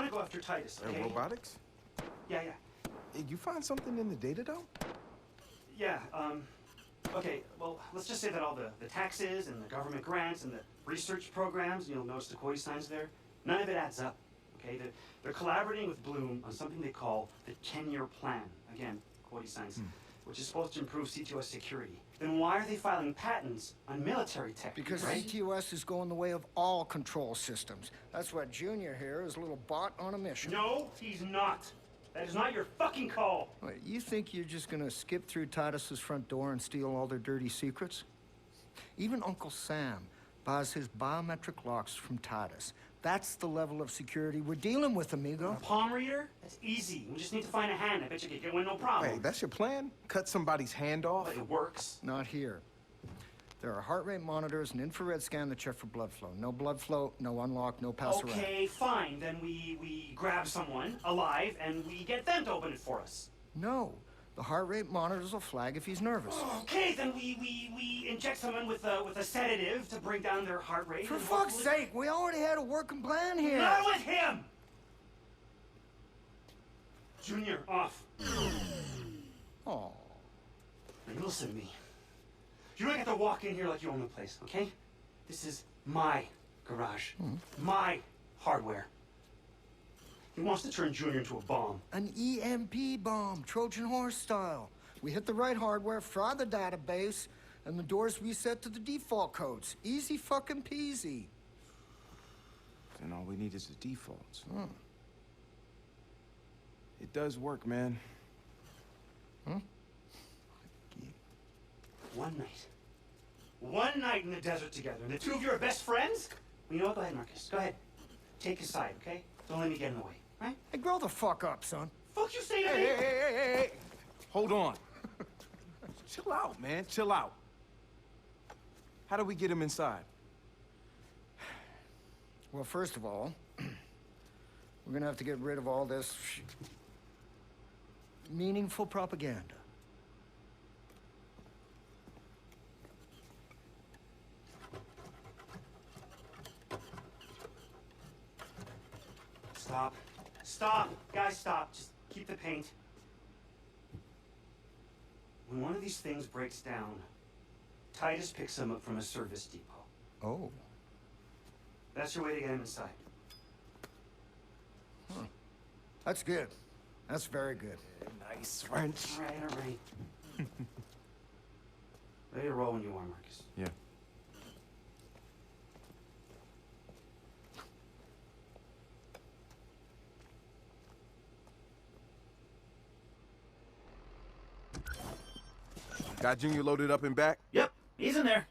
to go after Titus, okay? Robotics? Yeah. Hey, you find something in the data, though? Yeah, okay, well, let's just say that all the taxes and the government grants and the research programs, you'll notice the quote signs there, none of it adds up, okay? They're collaborating with Blume on something they call the 10-year plan. Again, quote signs, which is supposed to improve ctOS security. Then why are they filing patents on military tech? Because right? ctOS is going the way of all control systems. That's why Junior here is a little bot on a mission. No, he's not. That is not your fucking call. Wait, you think you're just gonna skip through Titus's front door and steal all their dirty secrets? Even Uncle Sam buys his biometric locks from Titus. That's the level of security we're dealing with, amigo. A palm reader? That's easy. We just need to find a hand. I bet you can get one, no problem. Hey, that's your plan? Cut somebody's hand off? But it works. Not here. There are heart rate monitors and infrared scan that check for blood flow. No blood flow, no unlock, no pass around. Okay, fine. Then we grab someone alive and we get them to open it for us. No. The heart rate monitors will flag if he's nervous. Okay, then we inject someone with a sedative to bring down their heart rate. For fuck's sake, we already had a working plan here. Not with him! Junior, off. Oh. Now, listen to me. You don't get to walk in here like you own the place, okay? This is my garage. My hardware. He wants to turn Junior into a bomb. An EMP bomb, Trojan horse style. We hit the right hardware, fry the database, and the doors reset to the default codes. Easy fucking peasy. Then all we need is the defaults. It does work, man. One night in the desert together, and the two of you are best friends? Well, you know what? Go ahead, Marcus. Go ahead. Take his side, okay? Don't let me get in the way, right? Hey, grow the fuck up, son. Fuck you say to me? Hey. Hold on. Chill out, man. Chill out. How do we get him inside? Well, first of all, we're gonna have to get rid of all this meaningful propaganda. Stop. Stop. Guys, stop. Just keep the paint. When one of these things breaks down, Titus picks them up from a service depot. Oh. That's your way to get him inside. That's good. That's very good. Nice French. All right. Ready to roll when you are, Marcus. Yeah. Got Junior loaded up and back? Yep, he's in there.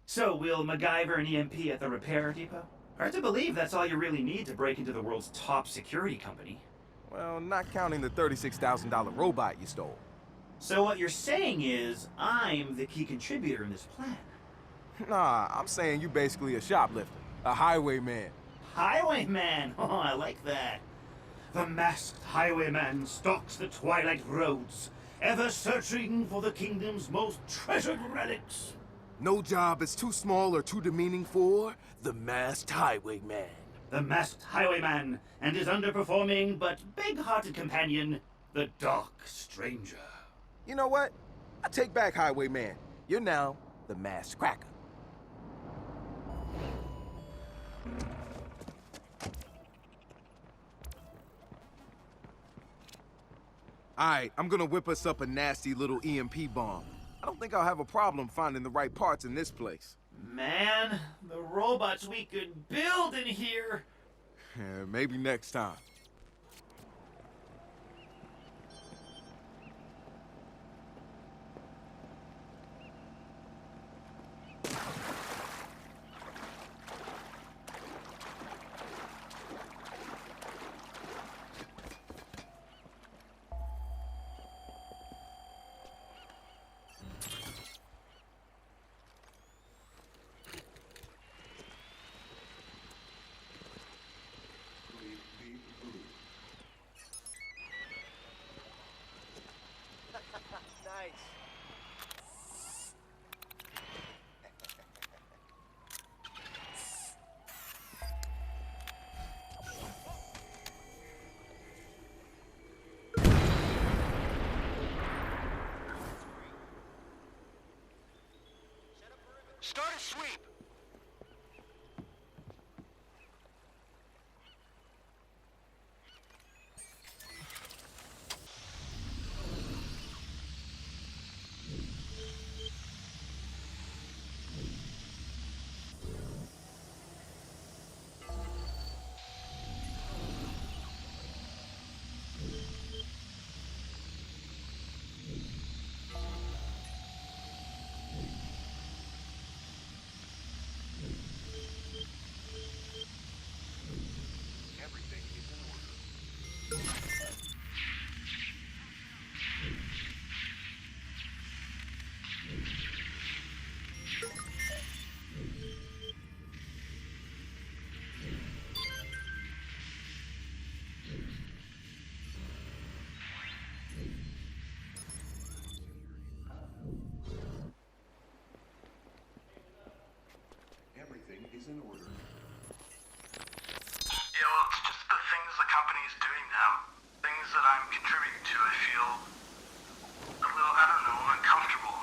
So, we'll MacGyver an EMP at the repair depot? Hard to believe that's all you really need to break into the world's top security company. Well, not counting the $36,000 robot you stole. So what you're saying is, I'm the key contributor in this plan. Nah, I'm saying you basically a shoplifter, a highwayman. Highwayman! Oh, I like that. The masked highwayman stalks the twilight roads, ever searching for the kingdom's most treasured relics. No job is too small or too demeaning for the masked highwayman. The masked highwayman and his underperforming but big-hearted companion, the Dark Stranger. You know what? I take back highwayman. You're now the masked cracker. Alright, I'm gonna whip us up a nasty little EMP bomb. I don't think I'll have a problem finding the right parts in this place. Man, the robots we could build in here! Yeah, maybe next time. in order. Yeah, well, it's just the things the company is doing now. Things that I'm contributing to, I feel a little, I don't know, uncomfortable.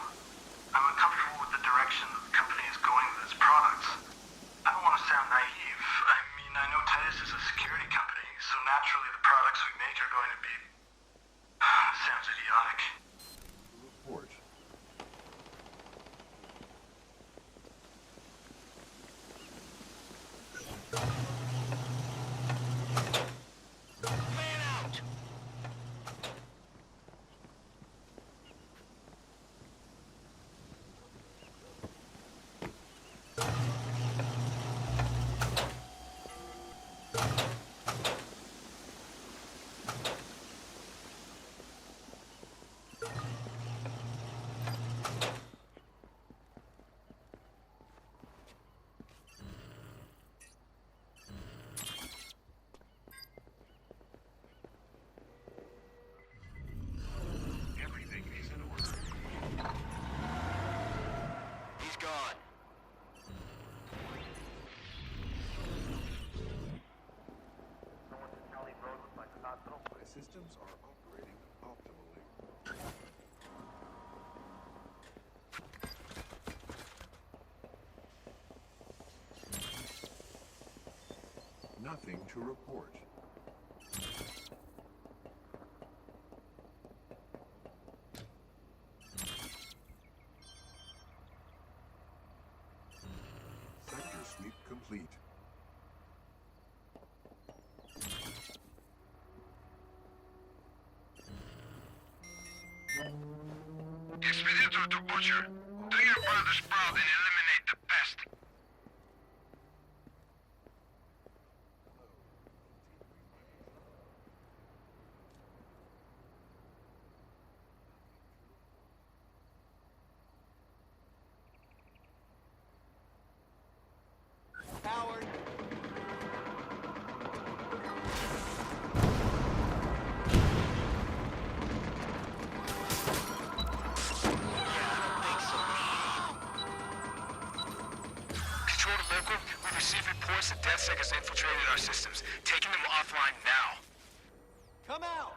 I'm uncomfortable with the direction that the company is going with its products. I don't want to sound naive. I mean, I know Titus is a security company, so naturally the products we make are going to be... sounds idiotic. Report. Man out! Everything is in order. He's gone. My systems are operating optimally. Nothing to report. Sector sweep complete. Expedito to Butcher. Do your brother's proud and eliminate the pest. Howard. Control to local. We've received reports that DedSec has infiltrated our systems, taking them offline now. Come out!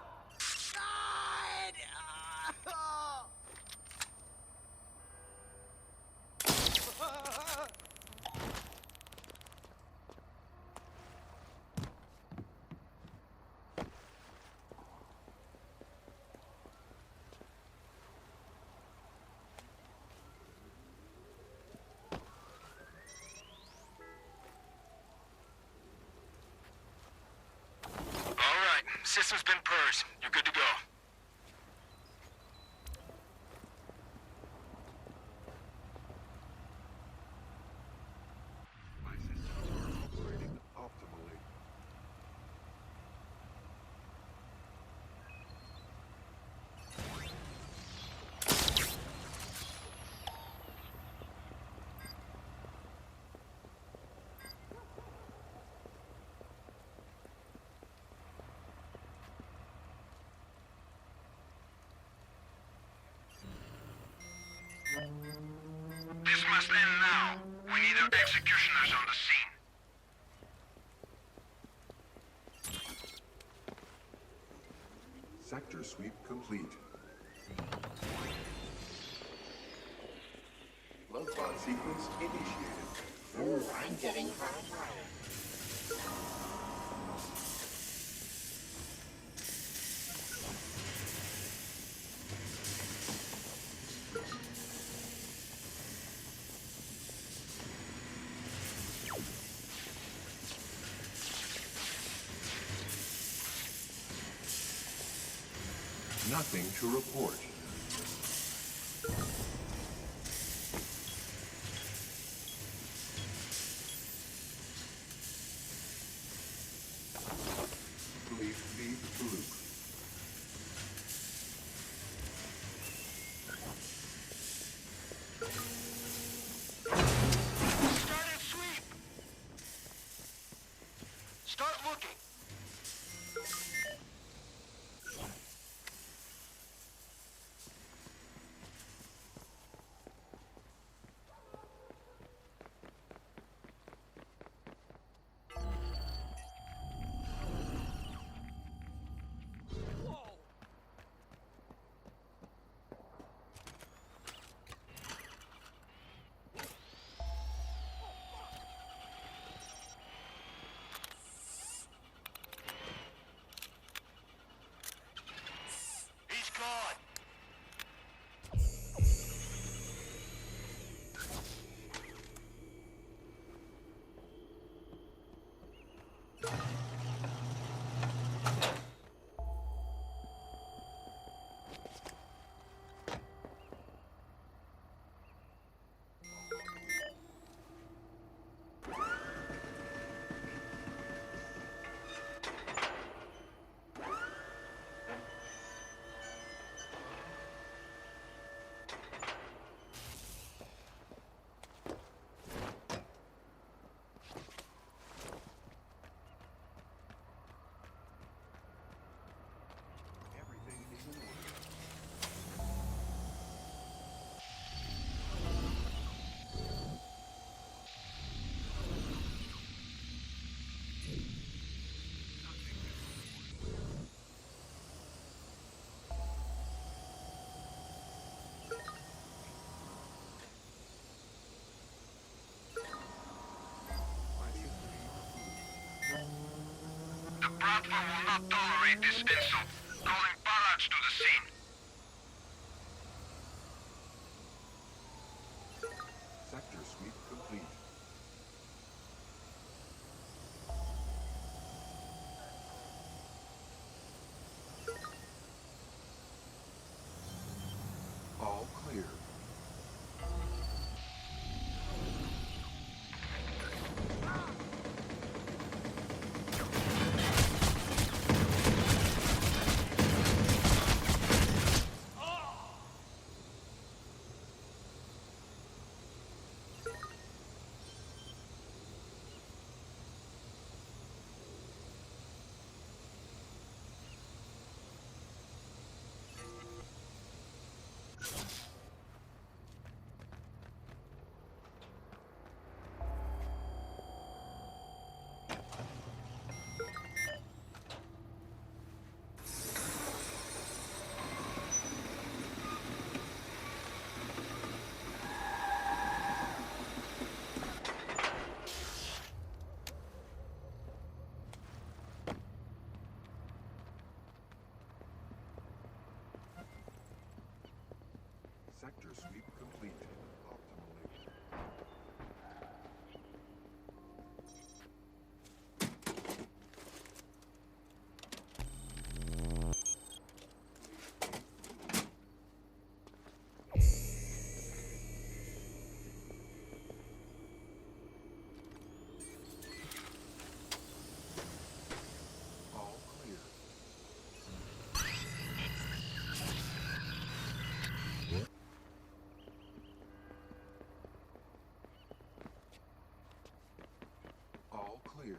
All right, system's been purged. You're good to go. My systems are operating optimally. This must end now. We need our executioners on the scene. Sector sweep complete. Love bot sequence initiated. Ooh, I'm getting hot. Nothing to report. Please feed Blume. Started sweep. Start looking. Bravo will not tolerate this insult. Calling ballards to the scene. Sector sweep complete. All clear. Sector sweep complete. Optimally. All clear. All clear.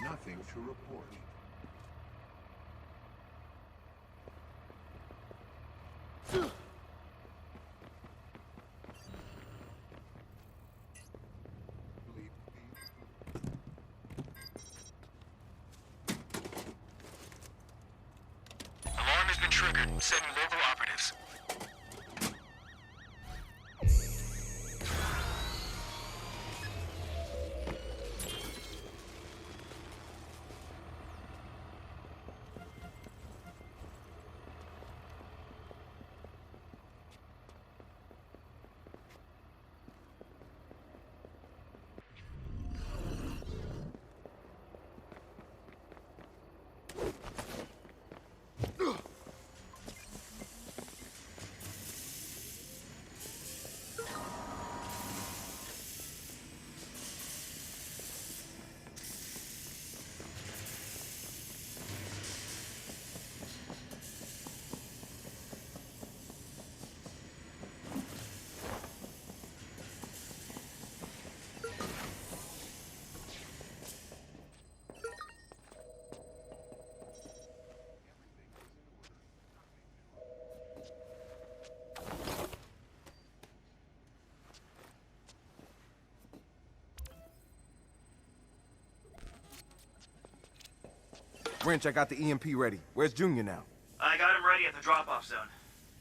Nothing to report. Bleep, beep. Alarm has been triggered. Sending local operatives. Wrench, I got the EMP ready. Where's Junior now? I got him ready at the drop-off zone.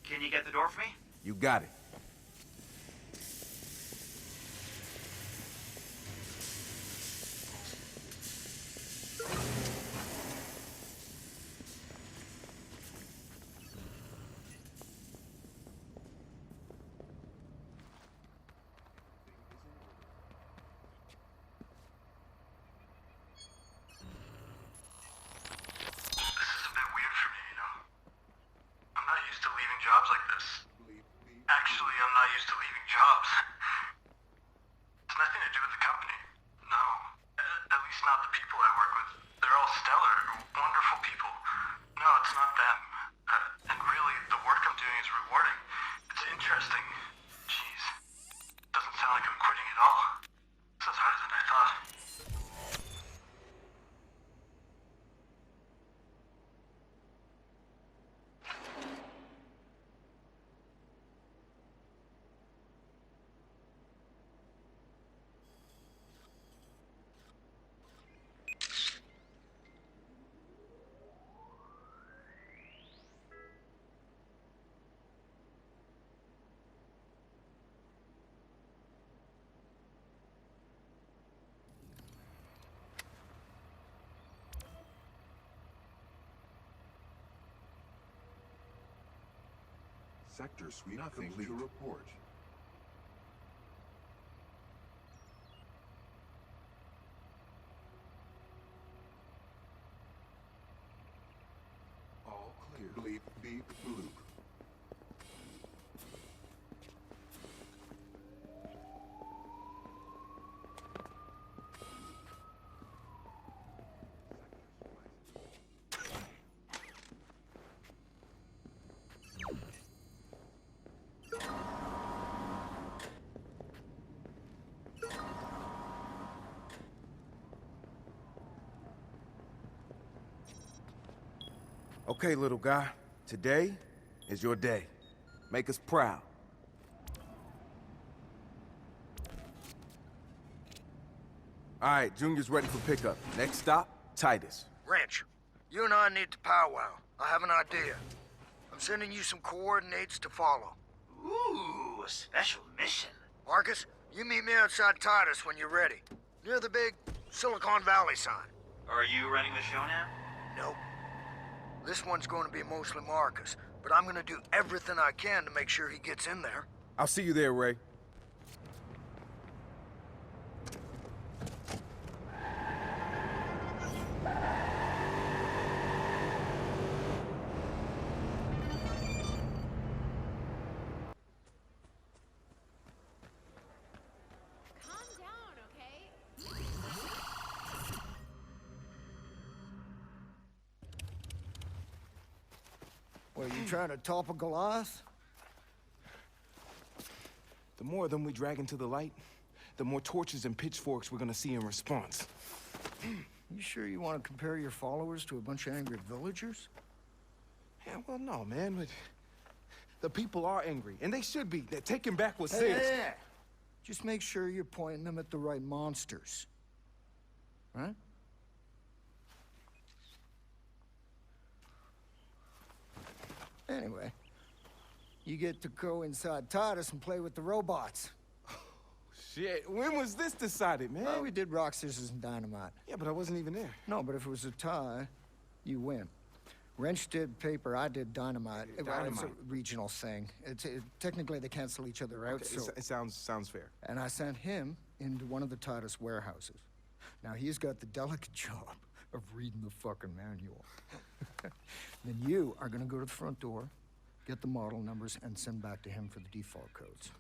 Can you get the door for me? You got it. Jobs like this. Actually, Sector sweep nothing to report. All clear. Bleep, beep, bloop. Okay, little guy. Today is your day. Make us proud. All right, Junior's ready for pickup. Next stop, Titus. Wrench, you and I need to powwow. I have an idea. I'm sending you some coordinates to follow. Ooh, a special mission. Marcus, you meet me outside Titus when you're ready. Near the big Silicon Valley sign. Are you running the show now? Nope. This one's going to be mostly Marcus, but I'm going to do everything I can to make sure he gets in there. I'll see you there, Ray. Calm down, okay? Well, you trying to topple Goliath? The more of them we drag into the light, the more torches and pitchforks we're gonna see in response. You sure you want to compare your followers to a bunch of angry villagers? Yeah, well, no, man, but the people are angry, and they should be. They're taking back what's theirs. Yeah. Just make sure you're pointing them at the right monsters. Right? Anyway, you get to go inside Titus and play with the robots. Shit, when was this decided, man? Oh, we did rock, scissors, and dynamite. Yeah, but I wasn't even there. No, but if it was a tie, you win. Wrench did paper, I did dynamite. It's a Dynamite. regional thing. Technically, they cancel each other out, Okay, so... it sounds fair. And I sent him into one of the Titus warehouses. Now, he's got the delicate job of reading the fucking manual. Then you are gonna go to the front door, get the model numbers, and send back to him for the default codes.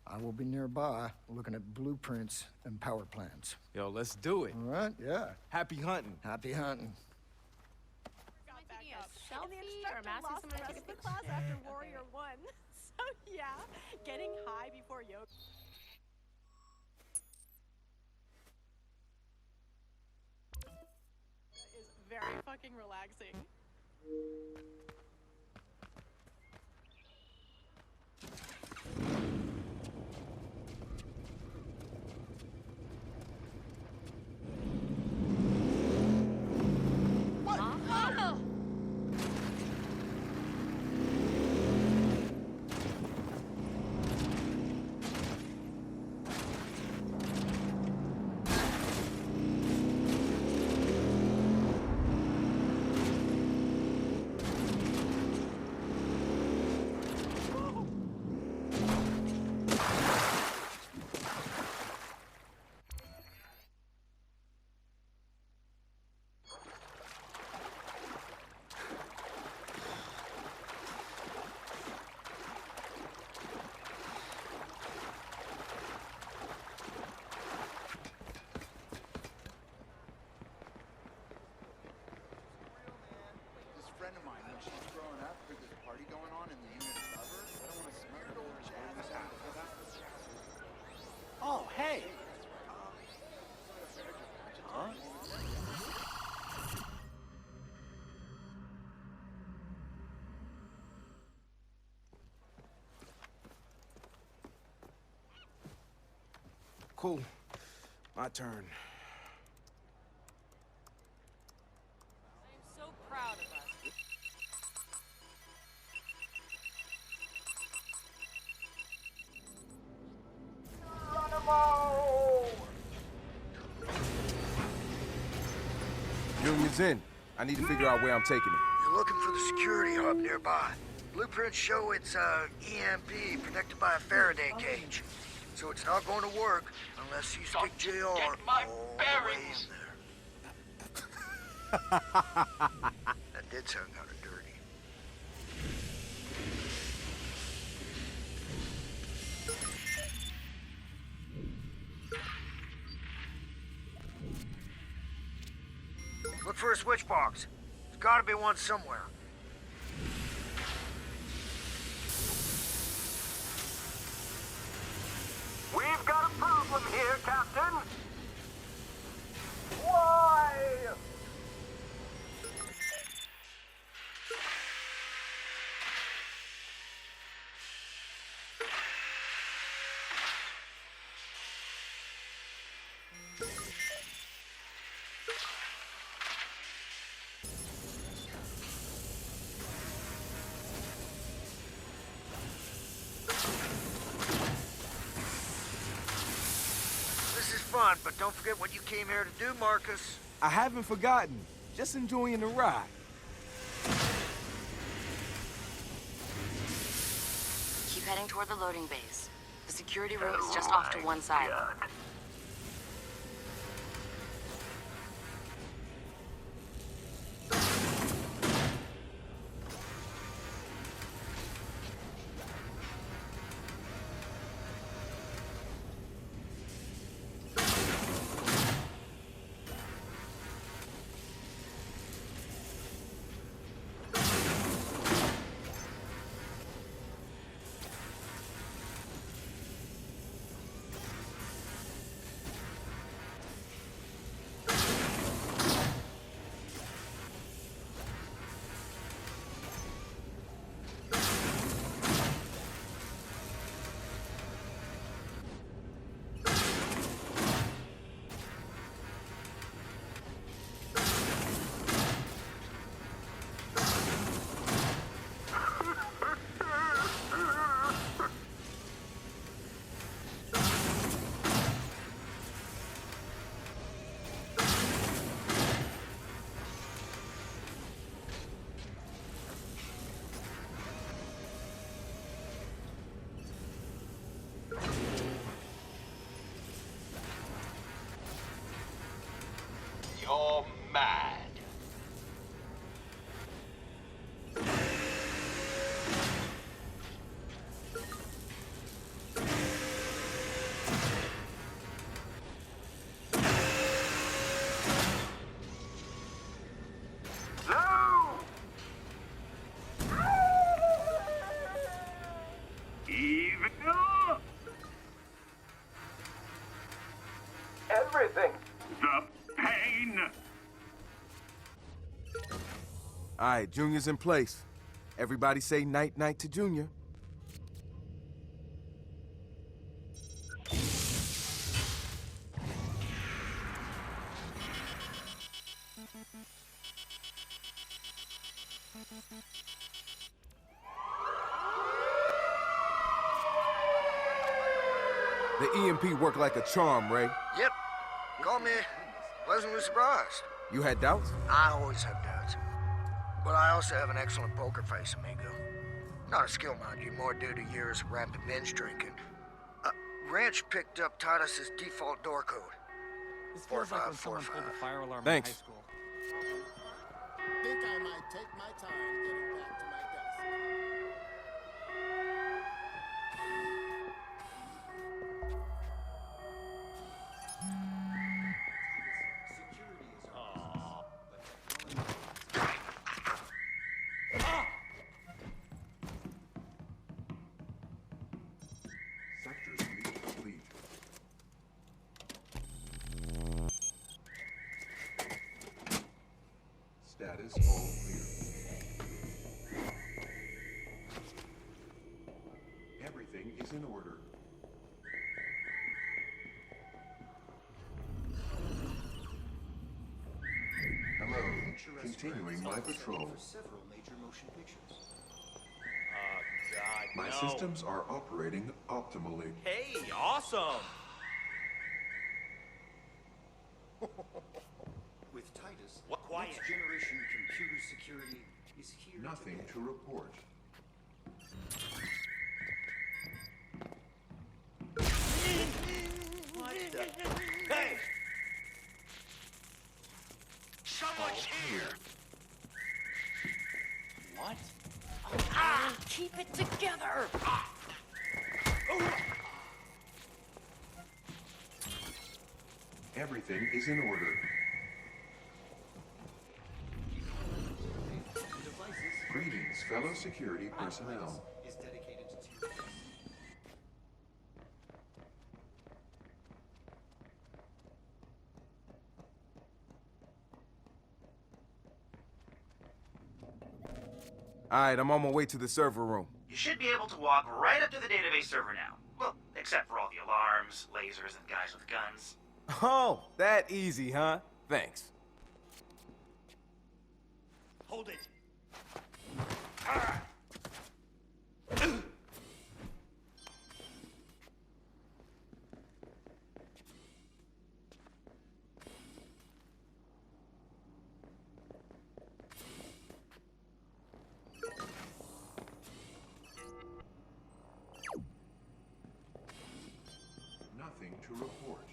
I will be nearby looking at blueprints and power plans. Yo, let's do it. All right? Yeah. Happy hunting. Happy hunting. Am I taking a selfie or am I asking someone to take a picture? class after Warrior 1. So yeah, getting high before yoga. Is very fucking relaxing. This friend of mine, when she's growing up, there's this party going on in the unit above her. I don't want to smell it over jazz. Oh, hey! Huh? Cool. My turn. I'm so proud of us. Junior's in. I need to figure out where I'm taking him. You're looking for the security hub nearby. Blueprints show it's EMP protected by a Faraday cage. So it's not going to work unless you stick JR all the way in there. That did sound kind of dirty. Look for a switch box. There's gotta be one somewhere. We've got a problem here, Captain. Why? This is fun, but don't forget what you came here to do, Marcus. I haven't forgotten. Just enjoying the ride. Keep heading toward the loading bays. The security room is just off to one side. You're mad. No! Evil! Everything. The pain. All right, Junior's in place. Everybody say night-night to Junior. The EMP worked like a charm, Ray. Yep. Call me pleasantly surprised. You had doubts? I always have doubts. But I also have an excellent poker face, amigo. Not a skill, mind you, more due to years of rampant binge drinking. Ranch picked up Titus's default door code. This feels like when someone pulled the fire alarm Thanks. in high school. Think I might take my time getting back to my desk. Sector sweep complete. Status all clear. Everything is in order. Hello. Continuing my patrol. Several major motion pictures. God, My systems are operating optimally. Hey, awesome! With Titus, What? Quiet. next generation computer security is here. Nothing today. to report. Hey! Someone's here. What? Ah! Keep it together! Everything is in order. Greetings, fellow security personnel. Is dedicated to Alright, I'm on my way to the server room. You should be able to walk right up to the database server now. Well, except for all the alarms, lasers, and guys with guns. Oh, that easy, huh? Thanks. Hold it. Nothing to report.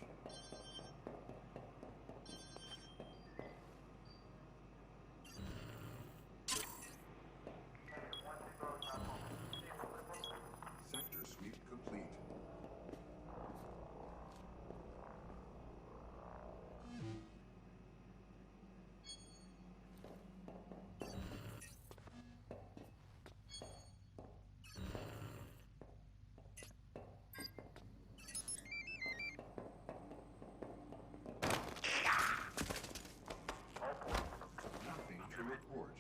Sector sweep complete. Nothing to report.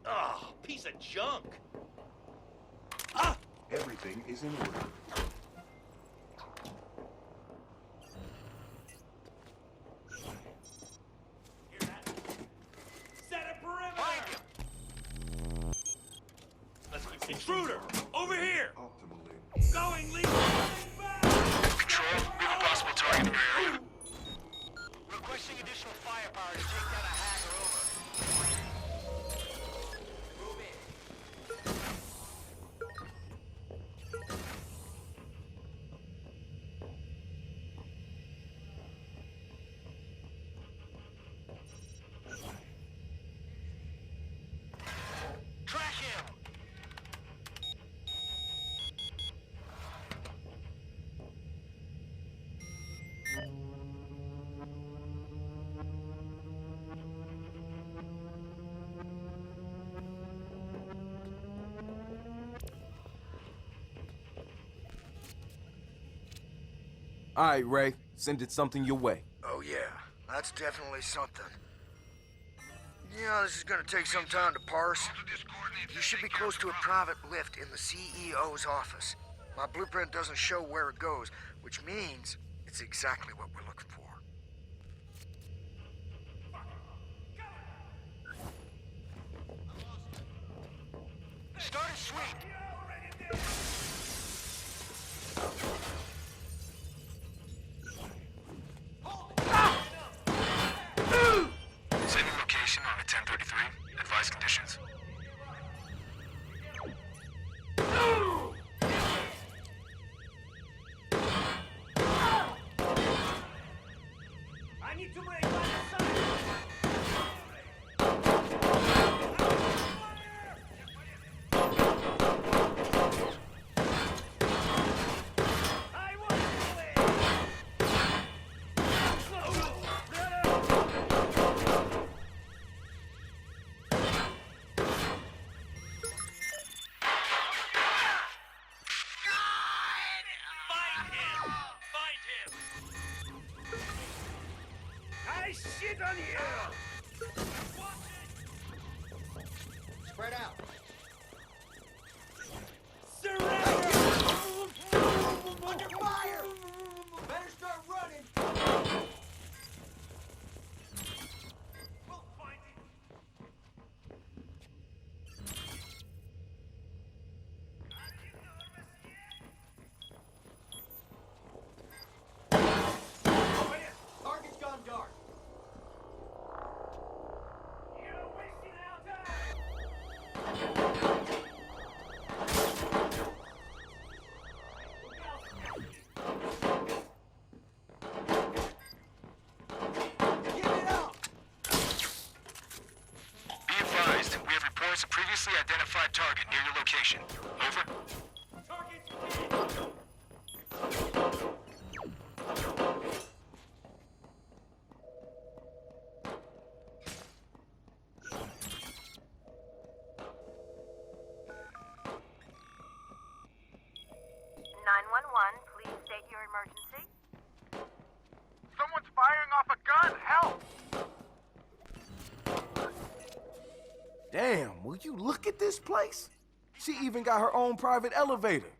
Oh, piece of junk. Everything is in order. Set a perimeter. Let's keep intruder over here. Optimally. Going legal. Control, we have a possible target in your area. requesting additional firepower to take down a hacker. Over. Move in. Track him. Alright, Ray. Sending something your way. Oh, yeah. That's definitely something. Yeah, this is gonna take some time to parse. You should be close to a private lift in the CEO's office. My blueprint doesn't show where it goes, which means it's exactly what we're looking for. Start a sweep. Sending location on a 1033. Advise conditions. I need to break line of sight. Shit on you! Spread out. Surrender! Under fire! Better start running. We'll find it. Target's gone dark. You're wasting our time! previously identified target near your location. Over. Please state your emergency. Someone's firing off a gun! Help! Damn, will you look at this place? She even got her own private elevator.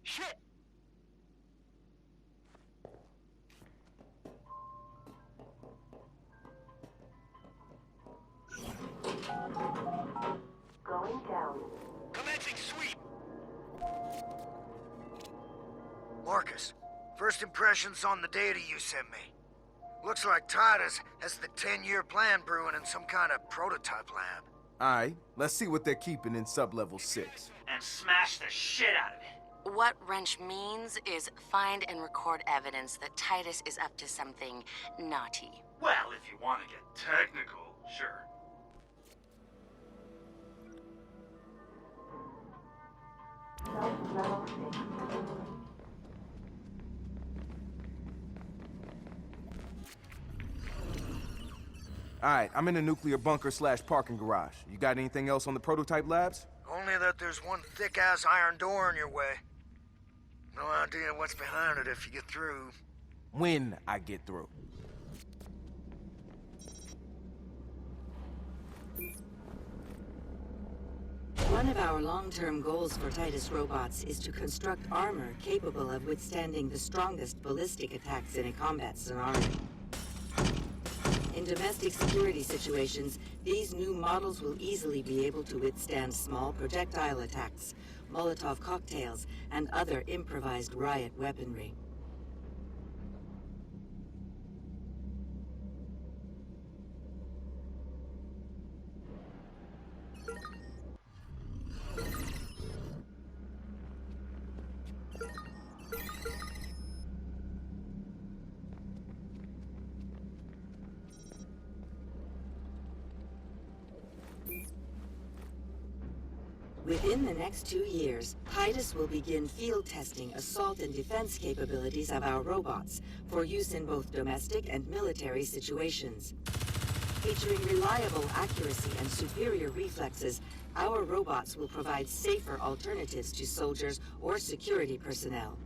Shit! Going down. Commencing sweep! Marcus, first impressions on the data you sent me. Looks like Titus has the 10-year plan brewing in some kind of prototype lab. Alright, let's see what they're keeping in sub-level 6. And smash the shit out of it. What wrench means is find and record evidence that Titus is up to something naughty. Well, if you want to get technical, sure. Level 6. Alright, I'm in the nuclear bunker/parking garage. You got anything else on the prototype labs? Only that there's one thick-ass iron door in your way. No idea what's behind it if you get through. When I get through. One of our long-term goals for Titus robots is to construct armor capable of withstanding the strongest ballistic attacks in a combat scenario. In domestic security situations, these new models will easily be able to withstand small projectile attacks, Molotov cocktails, and other improvised riot weaponry. Within the next 2 years, Titus will begin field testing assault and defense capabilities of our robots for use in both domestic and military situations. Featuring reliable accuracy and superior reflexes, our robots will provide safer alternatives to soldiers or security personnel.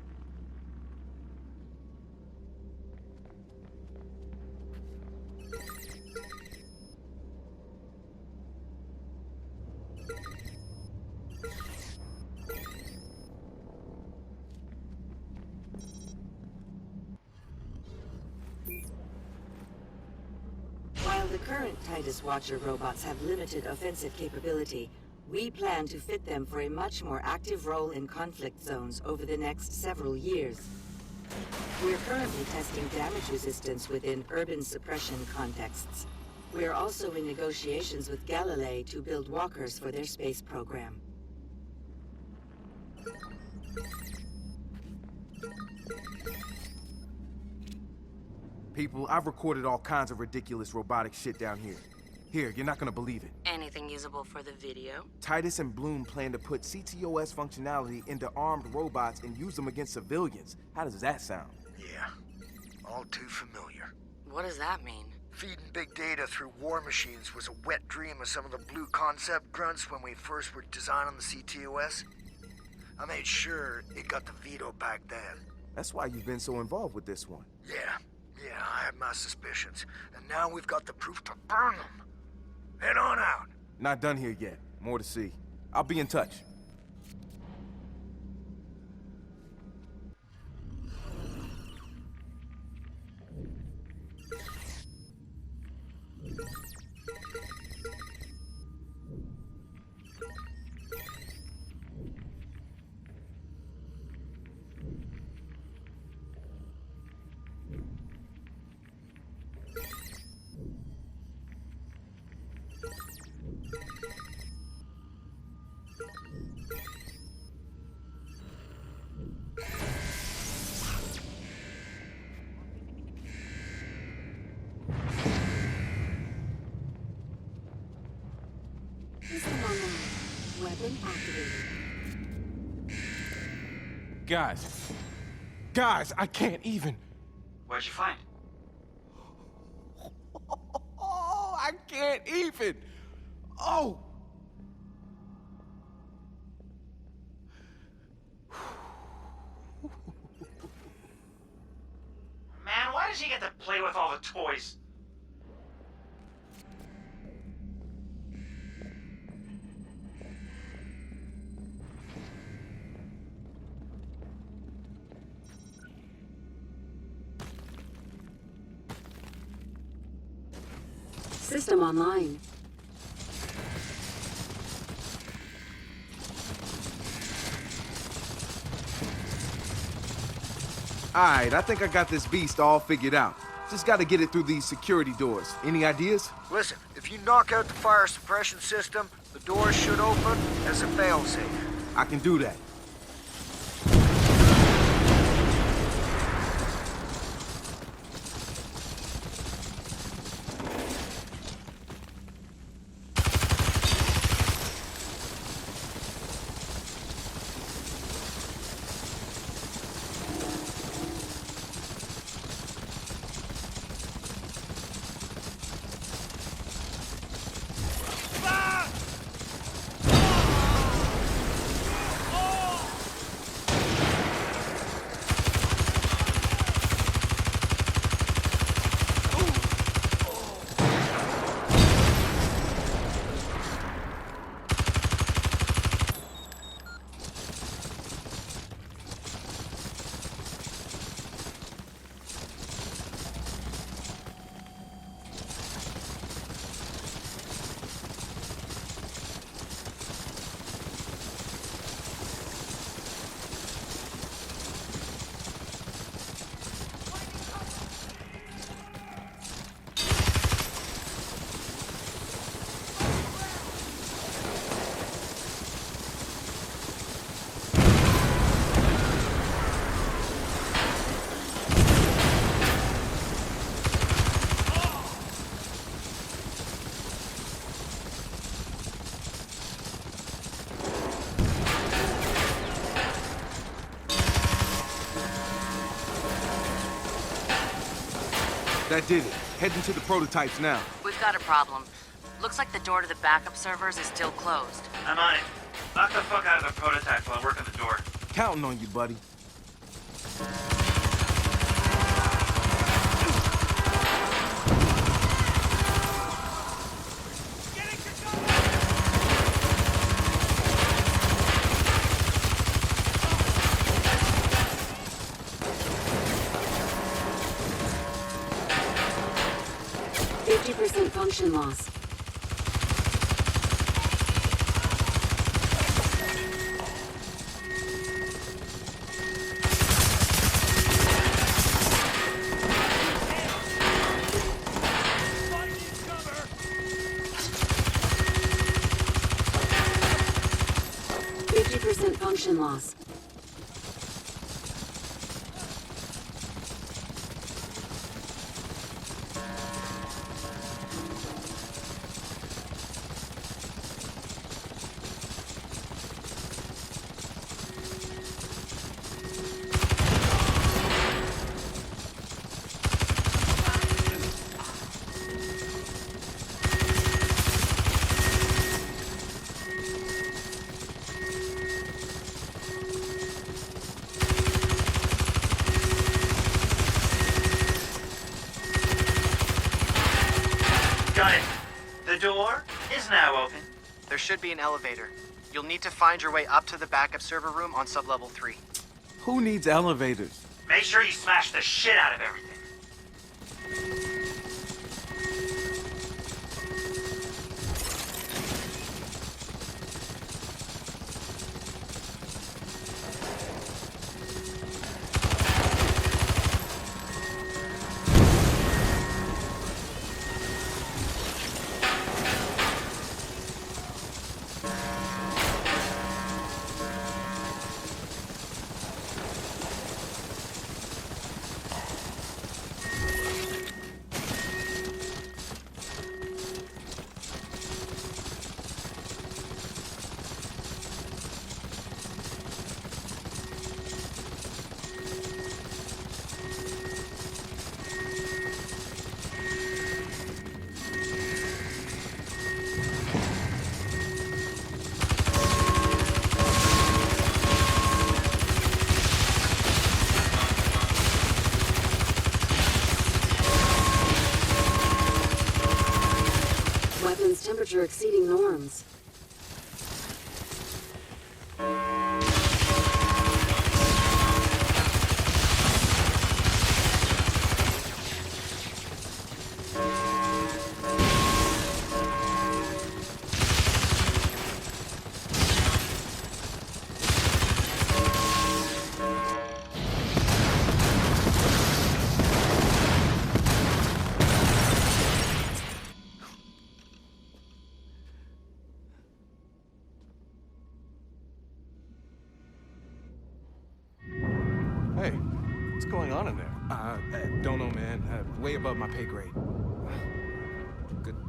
While the current Titus Watcher robots have limited offensive capability, we plan to fit them for a much more active role in conflict zones over the next several years. We're currently testing damage resistance within urban suppression contexts. We're also in negotiations with Galilei to build walkers for their space program. People, I've recorded all kinds of ridiculous robotic shit down here. Here, you're not gonna believe it. Anything usable for the video? Titus and Blume plan to put ctOS functionality into armed robots and use them against civilians. How does that sound? Yeah, all too familiar. What does that mean? Feeding big data through war machines was a wet dream of some of the Blue concept grunts when we first were designing the ctOS. I made sure it got the veto back then. That's why you've been so involved with this one. Yeah, I had my suspicions. And now we've got the proof to burn them. Head on out. Not done here yet. More to see. I'll be in touch. System online. Weapon activated. Guys, I can't even. What'd you find? Oh, I can't even. Oh. Man, why does he get to play with all the toys? System online. Alright, I think I got this beast all figured out. Just gotta get it through these security doors. Any ideas? Listen, if you knock out the fire suppression system, the doors should open as a failsafe. I can do that. That did it. Heading to the prototypes now. We've got a problem. Looks like the door to the backup servers is still closed. I'm on it. Knock the fuck out of the prototypes while I work on the door. Counting on you, buddy. Function loss. Function loss. There should be an elevator. You'll need to find your way up to the backup server room on sublevel 3. Who needs elevators? Make sure you smash the shit out of everything. temperature exceeding norms. Hey, what's going on in there? Don't know, man. Way above my pay grade.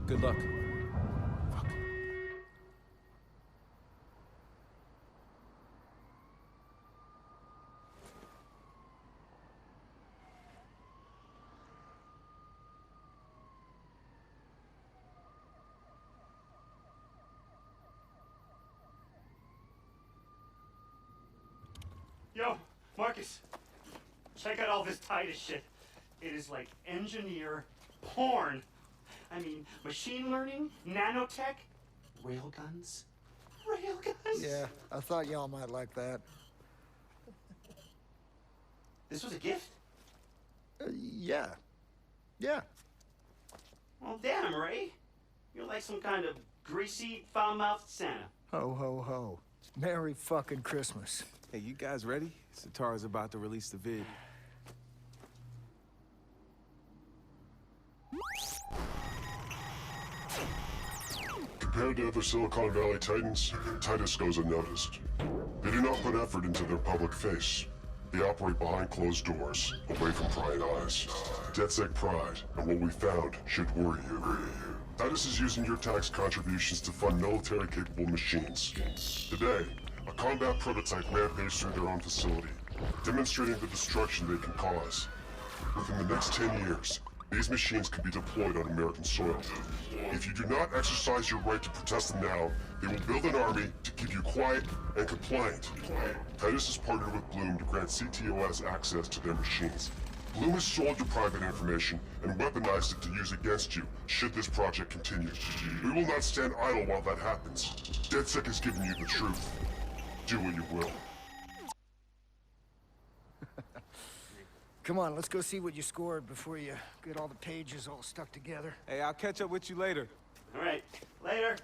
Good luck. Fuck. Yo, Marcus, check out all this Titus shit. It is like engineer porn. I mean, machine learning, nanotech, railguns. Railguns? Yeah, I thought y'all might like that. This was a gift? Yeah. Yeah. Well, damn, Ray. You're like some kind of greasy, foul-mouthed Santa. Ho, ho, ho. Merry fucking Christmas. Hey, you guys ready? Satara's about to release the vid. Compared to other Silicon Valley titans, Titus goes unnoticed. They do not put effort into their public face. They operate behind closed doors, away from prying eyes. DedSec pride, and what we found should worry you. Titus is using your tax contributions to fund military-capable machines. Today, a combat prototype rampaged through their own facility, demonstrating the destruction they can cause. Within the next 10 years, these machines could be deployed on American soil. If you do not exercise your right to protest them now, they will build an army to keep you quiet and compliant. Titus has partnered with Blume to grant ctOS access to their machines. Blume has sold your private information and weaponized it to use against you, should this project continue. We will not stand idle while that happens. DedSec has given you the truth. Do what you will. Come on, let's go see what you scored before you get all the pages all stuck together. Hey, I'll catch up with you later. All right, later.